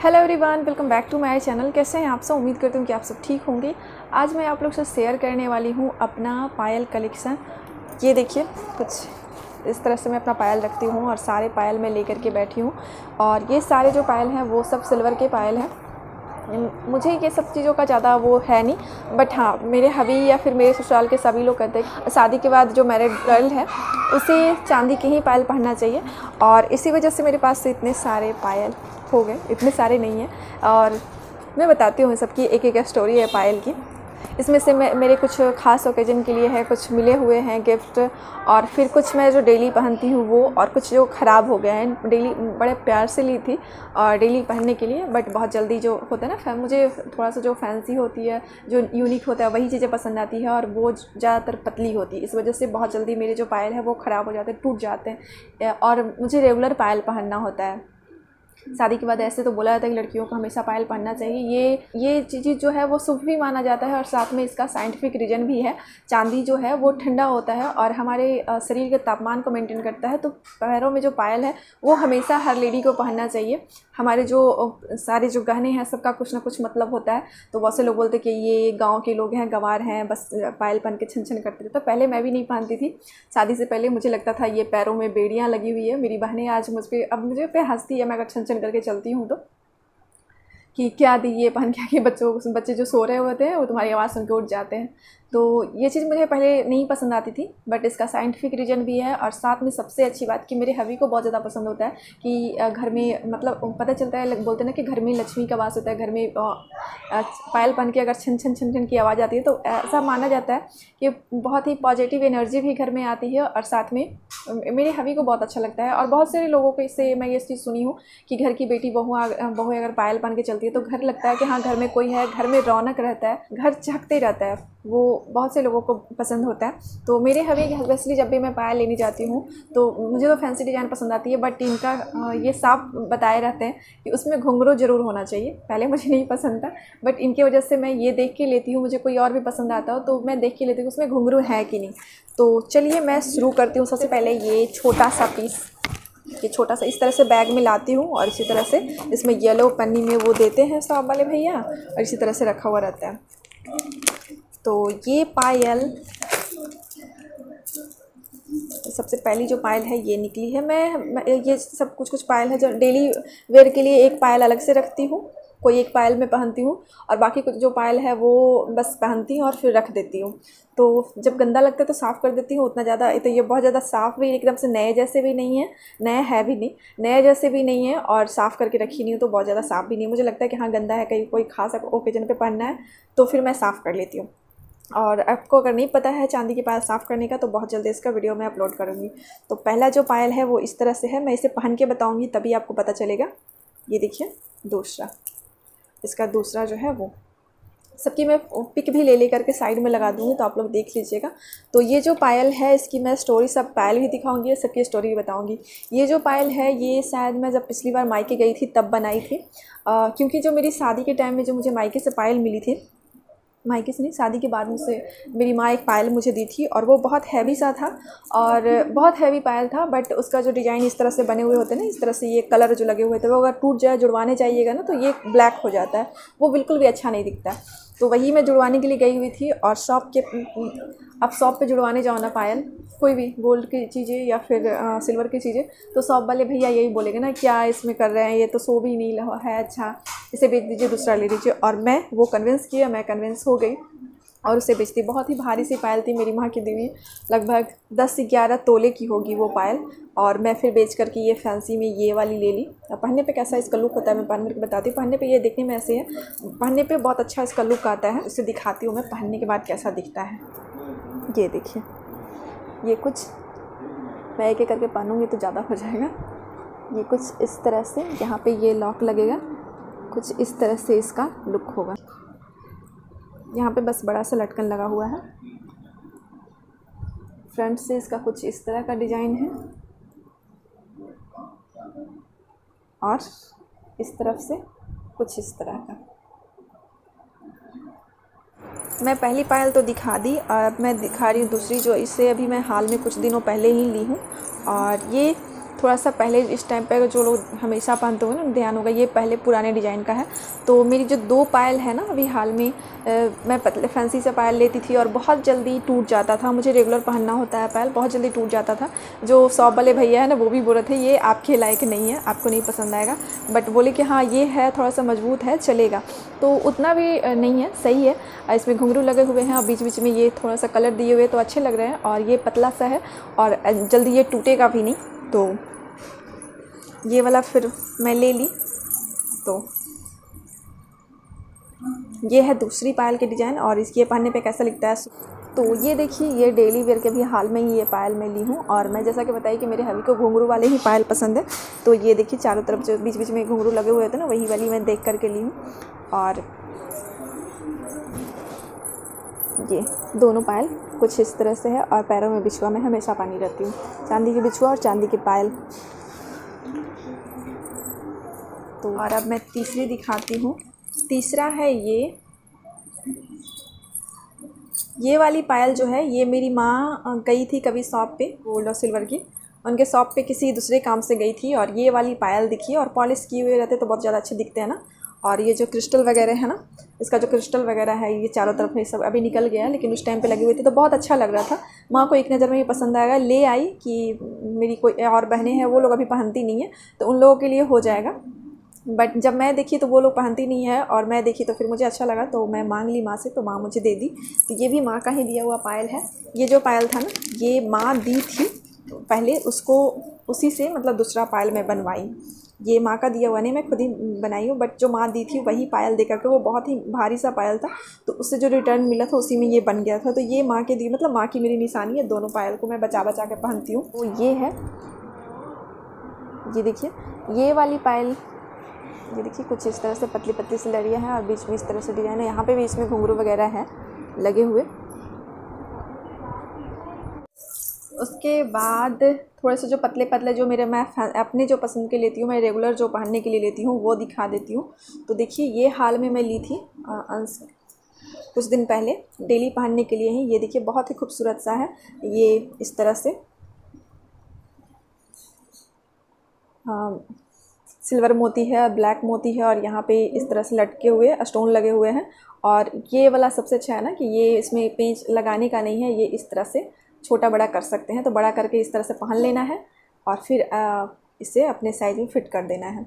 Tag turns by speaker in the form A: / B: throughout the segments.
A: Hello everyone, welcome back to my channel. कैसे हैं आप सब? उम्मीद करती हूँ कि आप सब ठीक होंगे। आज मैं आप लोग से शेयर करने वाली हूँ अपना पायल कलेक्शन। ये देखिए, कुछ इस तरह से मैं अपना पायल रखती हूँ और सारे पायल मैं लेकर के बैठी हूँ। और ये सारे जो पायल हैं वो सब सिल्वर के पायल हैं। मुझे ये सब चीज़ों का ज़्यादा वो है नहीं, बट हाँ, मेरे हबी या फिर मेरे ससुराल के सभी लोग कहते हैं शादी के बाद जो मैरिड गर्ल है उसे चांदी के ही पायल पहनना चाहिए। और इसी वजह से मेरे पास से इतने सारे पायल हो गए। इतने सारे नहीं हैं, और मैं बताती हूँ सबकी एक एक स्टोरी है पायल की। इसमें से मेरे कुछ ख़ास ओकेजन के लिए है, कुछ मिले हुए हैं गिफ्ट, और फिर कुछ मैं जो डेली पहनती हूँ वो, और कुछ जो ख़राब हो गए हैं। डेली बड़े प्यार से ली थी और डेली पहनने के लिए, बट बहुत जल्दी जो होता है ना, मुझे थोड़ा सा जो फैंसी होती है, जो यूनिक होता है, वही चीज़ें पसंद आती है, और वो ज़्यादातर पतली होती है। इस वजह से बहुत जल्दी मेरे जो पायल है वो ख़राब हो जाते हैं, टूट जाते हैं, और मुझे रेगुलर पायल पहनना होता है। शादी के बाद ऐसे तो बोला जाता है कि लड़कियों को हमेशा पायल पहनना चाहिए। ये चीज़ जो है वो शुभ भी माना जाता है, और साथ में इसका साइंटिफिक रीज़न भी है। चांदी जो है वो ठंडा होता है और हमारे शरीर के तापमान को मेंटेन करता है। तो पैरों में जो पायल है वो हमेशा हर लेडी को पहनना चाहिए। हमारे जो सारे जो गहने हैं सबका कुछ ना कुछ मतलब होता है। तो बहुत से लोग बोलते हैं कि ये गाँव के लोग हैं, गंवार हैं, बस पायल पहन के छन छन करते थे। तो पहले मैं भी नहीं पहनती थी। शादी से पहले मुझे लगता था ये पैरों में बेड़ियाँ लगी हुई है। मेरी बहनें आज मुझे पे हंसती है मैं अगर छन छन करके चलती हूँ तो, कि क्या दी ये पहन के, बच्चे जो सो रहे होते हैं वो तुम्हारी आवाज़ सुन के उठ जाते हैं। तो ये चीज़ मुझे पहले नहीं पसंद आती थी, बट इसका साइंटिफिक रीज़न भी है। और साथ में सबसे अच्छी बात कि मेरे हबी को बहुत ज़्यादा पसंद होता है कि घर में, मतलब पता चलता है, बोलते हैं ना कि घर में लक्ष्मी का वास होता है। घर में पायल पहन के अगर छन छन छन छन की आवाज़ आती है तो ऐसा माना जाता है कि बहुत ही पॉजिटिव एनर्जी भी घर में आती है। और साथ में मेरे हबी को बहुत अच्छा लगता है। और बहुत सारे लोगों को इससे मैं ये चीज़ सुनी हूँ कि घर की बेटी बहू अगर पायल पहन के चलती है तो घर लगता है कि हाँ, घर में कोई है, घर में रौनक रहता है, घर चहकते रहता है। वो बहुत से लोगों को पसंद होता है। तो मेरे हबी स्पेशली जब भी मैं पायल लेने जाती हूँ तो मुझे तो फैंसी डिज़ाइन पसंद आती है, बट इनका ये साफ बताए रहते हैं कि उसमें घुंघरू ज़रूर होना चाहिए। पहले मुझे नहीं पसंद था, बट इनकी वजह से मैं ये देख के लेती हूँ। मुझे कोई और भी पसंद आता हो तो मैं देख के लेती हूँ उसमें घुंघरू है कि नहीं। तो चलिए मैं शुरू करती हूँ। सबसे पहले ये छोटा सा पीस, ये छोटा सा इस तरह से बैग में लाती हूँ, और इसी तरह से इसमें येलो पन्नी में वो देते हैं शॉप वाले भैया, और इसी तरह से रखा हुआ रहता है। तो ये पायल, सबसे पहली जो पायल है ये निकली है। मैं ये सब कुछ पायल है जो डेली वेयर के लिए एक पायल अलग से रखती हूँ, कोई एक पायल में पहनती हूँ, और बाकी कुछ जो पायल है वो बस पहनती हूँ और फिर रख देती हूँ। तो जब गंदा लगता है तो साफ़ कर देती हूँ। उतना ज़्यादा तो ये बहुत ज़्यादा साफ़ भी एकदम से नए जैसे भी नहीं है, नया है भी नहीं, नए जैसे भी नहीं है, और साफ़ करके रखी नहीं हूँ तो बहुत ज़्यादा साफ़ भी नहीं। मुझे लगता है कि हाँ, गंदा है, कहीं कोई खास ओकेजन पे पहनना है तो फिर मैं साफ़ कर लेती हूँ। और आपको अगर नहीं पता है चांदी की पायल साफ़ करने का तो बहुत जल्दी इसका वीडियो मैं अपलोड करूँगी। तो पहला जो पायल है वो इस तरह से है। मैं इसे पहन के बताऊँगी तभी आपको पता चलेगा। ये देखिए दूसरा, इसका दूसरा जो है वो, सबकी मैं पिक भी ले करके साइड में लगा दूँगी तो आप लोग देख लीजिएगा। तो ये जो पायल है इसकी मैं स्टोरी, सब पायल भी दिखाऊंगी, सबकी स्टोरी भी बताऊंगी। ये जो पायल है ये शायद मैं जब पिछली बार मायके गई थी तब बनाई थी, क्योंकि जो मेरी शादी के टाइम में जो मुझे मायके से पायल मिली थी, मायके से नहीं, शादी के बाद मुझसे मेरी माँ एक पायल मुझे दी थी, और वो बहुत हैवी सा था, और बहुत हैवी पायल था। बट उसका जो डिज़ाइन इस तरह से बने हुए होते हैं ना, इस तरह से ये कलर जो लगे हुए थे वो अगर टूट जाए, जुड़वाने जाइएगा ना तो ये ब्लैक हो जाता है, वो बिल्कुल भी अच्छा नहीं दिखता। तो वही मैं जुड़वाने के लिए गई हुई थी, और अब शॉप पे जुड़वाने जाओ ना पायल, कोई भी गोल्ड की चीज़ें या फिर सिल्वर की चीज़ें, तो शॉप वाले भैया यही बोलेंगे ना, क्या इसमें कर रहे हैं, ये तो सो भी नहीं है, अच्छा इसे बेच दीजिए, दूसरा ले लीजिए। और मैं वो कन्विंस किया, मैं कन्विंस हो गई और उसे बेचती। बहुत ही भारी सी पायल थी मेरी माँ की दी हुई, लगभग 10 से 11 तोले की होगी वो पायल। और मैं फिर बेच करके ये फैंसी में ये वाली ले ली। अब पहनने पे कैसा इसका लुक होता है मैं पहन करके बताती हूँ। पहनने पे ये देखने में ऐसे है, पहनने पे बहुत अच्छा इसका लुक आता है। इसे दिखाती हूँ मैं पहनने के बाद कैसा दिखता है। ये देखिए, ये कुछ मैं एक एक करके पहनूँगी तो ज़्यादा हो जाएगा। ये कुछ इस तरह से, यहाँ पे ये लॉक लगेगा, कुछ इस तरह से इसका लुक होगा। यहाँ पे बस बड़ा सा लटकन लगा हुआ है। फ्रंट से इसका कुछ इस तरह का डिज़ाइन है, और इस तरफ से कुछ इस तरह का। मैं पहली पायल तो दिखा दी, और मैं दिखा रही हूँ दूसरी, जो इससे अभी मैं हाल में कुछ दिनों पहले ही ली हूँ। और ये थोड़ा सा पहले इस टाइम पे जो लोग हमेशा पहनते होंगे ना, ध्यान होगा ये पहले पुराने डिज़ाइन का है। तो मेरी जो 2 पायल है ना अभी हाल में, मैं पतले फैंसी से पायल लेती थी और बहुत जल्दी टूट जाता था। मुझे रेगुलर पहनना होता है पायल, बहुत जल्दी टूट जाता था। जो शॉप वाले भैया है ना वो भी बोल रहे थे ये आपके लायक नहीं है, आपको नहीं पसंद आएगा, बट बोले कि हाँ ये है थोड़ा सा मजबूत है, चलेगा। तो उतना भी नहीं है, सही है। इसमें घुंघरू लगे हुए हैं और बीच बीच में ये थोड़ा सा कलर दिए हुए तो अच्छे लग रहे हैं, और ये पतला सा है और जल्दी ये टूटेगा भी नहीं। तो ये वाला फिर मैं ले ली। तो ये है दूसरी पायल के डिज़ाइन, और इसके पहनने पे कैसा लगता है। तो ये देखिए, ये डेली वेयर के भी हाल में ही ये पायल मैं ली हूँ, और मैं जैसा कि बताई कि मेरे हबी को घुंघरू वाले ही पायल पसंद है। तो ये देखिए चारों तरफ जो बीच बीच में घुंघरू लगे हुए थे ना, वही वाली मैं देख करके ली हूँ। और ये दोनों पायल कुछ इस तरह से है, और पैरों में बिछुआ मैं हमेशा पानी रहती हूँ, चांदी की बिछुआ और चांदी की पायल। तो और अब मैं तीसरी दिखाती हूँ। तीसरा है ये वाली पायल जो है, ये मेरी माँ गई थी कभी शॉप पे, गोल्ड और सिल्वर की, उनके शॉप पे किसी दूसरे काम से गई थी, और ये वाली पायल दिखी, और पॉलिश किए हुए रहते तो बहुत ज़्यादा अच्छे दिखते हैं ना। और ये जो क्रिस्टल वगैरह है ना, इसका जो क्रिस्टल वगैरह है ये चारों तरफ ये सब अभी निकल गया, लेकिन उस टाइम पे लगी हुई थी तो बहुत अच्छा लग रहा था। माँ को एक नज़र में ये पसंद आएगा, ले आई कि मेरी कोई और बहनें हैं वो लोग अभी पहनती नहीं है तो उन लोगों के लिए हो जाएगा। बट जब मैं देखी तो वो लोग पहनती नहीं है, और मैं देखी तो फिर मुझे अच्छा लगा, तो मैं मांग ली माँ से, तो माँ मुझे दे दी। तो ये भी माँ का ही दिया हुआ पायल है। ये जो पायल था ना, ये माँ दी थी पहले, उसको उसी से मतलब दूसरा पायल मैं बनवाई। ये माँ का दिया हुआ नहीं, मैं खुद ही बनाई हूँ, बट जो माँ दी थी वही पायल दे करके, वो बहुत ही भारी सा पायल था, तो उससे जो रिटर्न मिला था उसी में ये बन गया था। तो ये माँ के दी, मतलब माँ की मेरी निशानी है, दोनों पायल को मैं बचा बचा के पहनती हूँ। तो ये है, ये देखिए ये वाली पायल, ये देखिए कुछ इस तरह से पतली पतली सी लड़ियाँ हैं, और बीच में इस तरह से डिजाइन है, यहाँ पे भी इसमें घुंघरू वगैरह है लगे हुए। उसके बाद थोड़े से जो पतले पतले जो मैं अपने जो पसंद के लेती हूँ, मैं रेगुलर जो पहनने के लिए लेती हूँ वो दिखा देती हूँ। तो देखिए ये हाल में मैं ली थी कुछ दिन पहले, डेली पहनने के लिए ही। ये देखिए बहुत ही खूबसूरत सा है, ये इस तरह से सिल्वर मोती है, ब्लैक मोती है, और यहाँ पे इस तरह से लटके हुए स्टोन लगे हुए हैं। और ये वाला सबसे अच्छा है ना कि ये इसमें पेंच लगाने का नहीं है, ये इस तरह से छोटा बड़ा कर सकते हैं, तो बड़ा करके इस तरह से पहन लेना है, और फिर इसे अपने साइज में फिट कर देना है।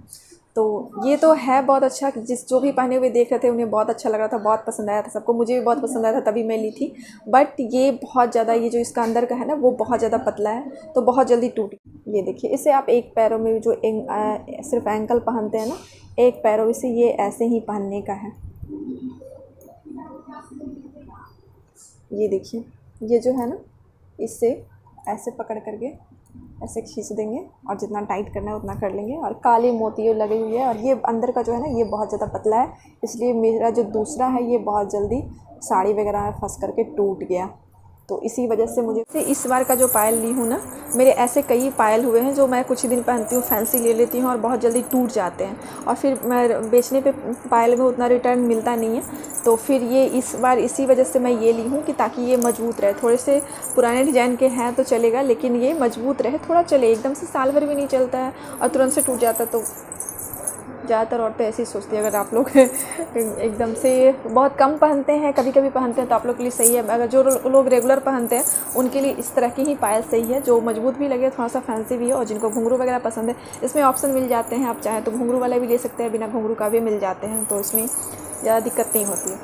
A: तो ये तो है बहुत अच्छा, जो भी पहने हुए देख रहे थे उन्हें बहुत अच्छा लग रहा था, बहुत पसंद आया था सबको, मुझे भी बहुत पसंद आया था, तभी मैं ली थी। बट ये बहुत ज़्यादा, ये जो इसका अंदर का है ना वो बहुत ज़्यादा पतला है, तो बहुत जल्दी टूट। ये देखिए, इसे आप एक पैरों में जो सिर्फ एंकल पहनते हैं ना, एक पैरों से ये ऐसे ही पहनने का है। ये देखिए, ये जो है ना, इससे ऐसे पकड़ करके ऐसे खींच देंगे, और जितना टाइट करना है उतना कर लेंगे, और काले मोती लगे हुए हैं, और ये अंदर का जो है ना ये बहुत ज़्यादा पतला है, इसलिए मेरा जो दूसरा है ये बहुत जल्दी साड़ी वगैरह में फंस करके टूट गया। तो इसी वजह से मुझे इस बार का जो पायल ली हूँ ना, मेरे ऐसे कई पायल हुए हैं जो मैं कुछ ही दिन पहनती हूँ, फैंसी ले लेती हूँ और बहुत जल्दी टूट जाते हैं, और फिर मैं बेचने पे पायल में उतना रिटर्न मिलता नहीं है। तो फिर ये इस बार इसी वजह से मैं ये ली हूँ कि ताकि ये मजबूत रहे। थोड़े से पुराने डिज़ाइन के हैं तो चलेगा, लेकिन ये मजबूत रहे, थोड़ा चले, एकदम से साल भर भी नहीं चलता है और तुरंत से टूट जाता है। तो ज़्यादातर औरतें ऐसे ही सोचती है, अगर आप लोग एकदम से बहुत कम पहनते हैं, कभी कभी पहनते हैं, तो आप लोग के लिए सही है। अगर जो लोग रेगुलर पहनते हैं उनके लिए इस तरह की ही पायल सही है, जो मजबूत भी लगे, थोड़ा सा फैंसी भी है, और जिनको घुंघरू वगैरह पसंद है, इसमें ऑप्शन मिल जाते हैं, आप चाहें तो घुंघरू वाला भी ले सकते हैं, बिना घुंघरू का भी मिल जाते हैं, तो इसमें ज़्यादा दिक्कत नहीं होती है।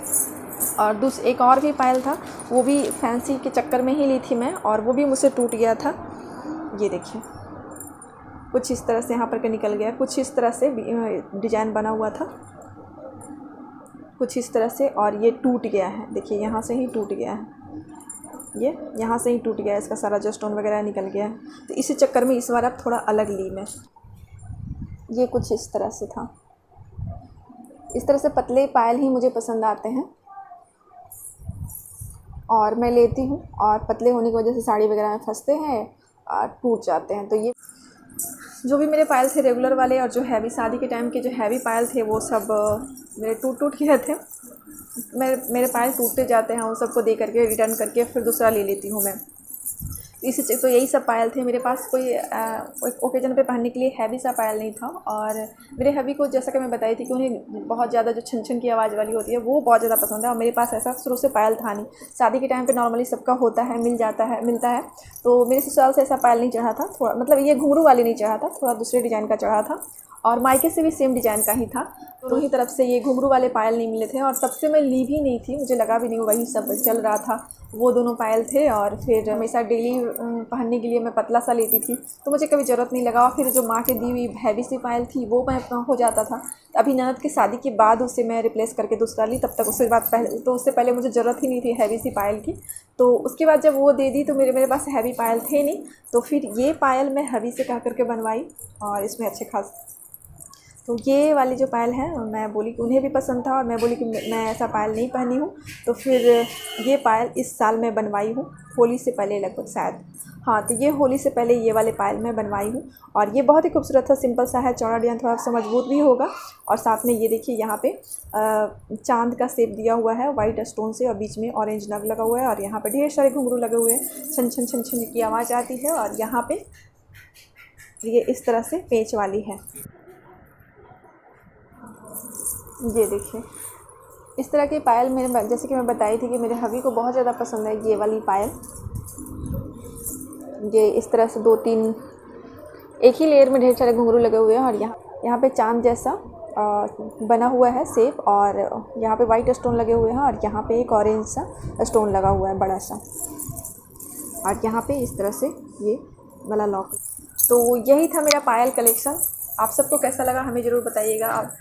A: और एक और भी पायल था, वो भी फैंसी के चक्कर में ही ली थी मैं, और वो भी मुझसे टूट गया था। ये देखिए कुछ इस तरह से यहाँ पर के निकल गया, कुछ इस तरह से डिज़ाइन बना हुआ था, कुछ इस तरह से, और ये टूट गया है। देखिए यहाँ से ही टूट गया है, ये यहाँ से ही टूट गया है, इसका सारा जो स्टोन वगैरह निकल गया है। तो इसी चक्कर में इस बार अब थोड़ा अलग ली मैं। ये कुछ इस तरह से था, इस तरह से पतले पायल ही मुझे पसंद आते हैं और मैं लेती हूँ, और पतले होने की वजह से साड़ी वगैरह में फंसते हैं और टूट जाते हैं। तो ये जो भी मेरे पायल थे रेगुलर वाले, और जो हैवी शादी के टाइम के जो हैवी पायल थे, वो सब मेरे टूट गए थे। मेरे पायल टूटते जाते हैं, उन सबको दे करके रिटर्न करके फिर दूसरा ले लेती हूँ मैं। तो यही सब पायल थे मेरे पास। कोई ओकेजन पे पहनने के लिए हैवी सा पायल नहीं था। और मेरे हबी को जैसा कि मैं बताई थी कि उन्हें बहुत ज़्यादा जो छन छन की आवाज़ वाली होती है वो बहुत ज़्यादा पसंद है, और मेरे पास ऐसा शुरू से पायल था नहीं। शादी के टाइम पे नॉर्मली सबका होता है, मिलता है। तो मेरे ससुराल से ऐसा पायल नहीं चढ़ा था, थोड़ा मतलब ये घुंघरू वाली नहीं चढ़ा था, थोड़ा दूसरे डिज़ाइन का चढ़ा था। और मायके से भी सेम डिज़ाइन का ही था। दोनों ही तरफ से ये घुंघरू वाले पायल नहीं मिले थे, और तब से मैं ली भी नहीं थी, मुझे लगा भी नहीं, वही सब चल रहा था, वो दोनों पायल थे। और फिर हमेशा डेली पहनने के लिए मैं पतला सा लेती थी, तो मुझे कभी ज़रूरत नहीं लगा। और फिर जो माँ के दी हुई हैवी सी पायल थी वो मैं हो जाता था। अभी ननद की शादी के बाद उसे मैं रिप्लेस करके दूसरा ली, तब तक उससे पहले मुझे ज़रूरत ही नहीं थी हैवी सी पायल की। तो उसके बाद जब वो दे दी तो मेरे पास हैवी पायल थे नहीं, तो फिर ये पायल मैं हबी से कह करके बनवाई, और इसमें अच्छे खास। तो ये वाली जो पायल है मैं बोली कि उन्हें भी पसंद था, और मैं बोली कि मैं ऐसा पायल नहीं पहनी हूँ, तो फिर ये पायल इस साल मैं बनवाई हूँ, होली से पहले लगभग शायद। हाँ, तो ये होली से पहले ये वाले पायल मैं बनवाई हूँ, और ये बहुत ही खूबसूरत था, सिंपल सा है, चौड़ा डिज़ाइन, थोड़ा सा मजबूत भी होगा। और साथ में ये देखिए यहाँ पे चांद का शेप दिया हुआ है वाइट स्टोन से, और बीच में ऑरेंज नग लगा हुआ है, और यहाँ पर ढेर सारे घुंघरू लगे हुए हैं, छन छन छन छन की आवाज़ आती है। और यहाँ पे ये इस तरह से पेंच वाली है, ये देखिए इस तरह की पायल मेरे, जैसे कि मैं बताई थी कि मेरे हबी को बहुत ज़्यादा पसंद है ये वाली पायल। ये इस तरह से 2-3 एक ही लेयर में ढेर सारे घुंघरू लगे हुए हैं, और यहाँ पे चांद जैसा बना हुआ है शेप, और यहाँ पे वाइट स्टोन लगे हुए हैं, और यहाँ पे एक ऑरेंज सा स्टोन लगा हुआ है बड़ा सा, और यहाँ पे इस तरह से ये वाला लॉक। तो यही था मेरा पायल कलेक्शन। आप सबको कैसा लगा हमें ज़रूर बताइएगा आप,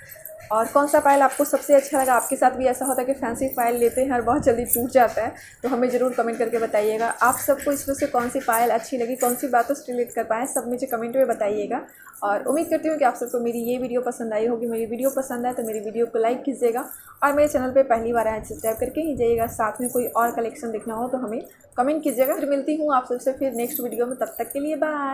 A: और कौन सा पायल आपको सबसे अच्छा लगा। आपके साथ भी ऐसा होता है कि फैंसी पायल लेते हैं और बहुत जल्दी टूट जाता है, तो हमें ज़रूर कमेंट करके बताइएगा आप सबको इसमें से कौन सी पायल अच्छी लगी, कौन सी बातों से रिलेट कर पाएँ, सब मुझे कमेंट में बताइएगा। और उम्मीद करती हूँ कि आप सबको मेरी ये वीडियो पसंद आई होगी। मेरी वीडियो पसंद आए तो मेरी वीडियो को लाइक कीजिएगा, और मेरे चैनल पर पहली बार आए सब्सक्राइब करके ही जाइएगा। साथ में कोई और कलेक्शन देखना हो तो हमें कमेंट कीजिएगा। फिर मिलती हूँ आप सबसे फिर नेक्स्ट वीडियो में, तब तक के लिए बाय।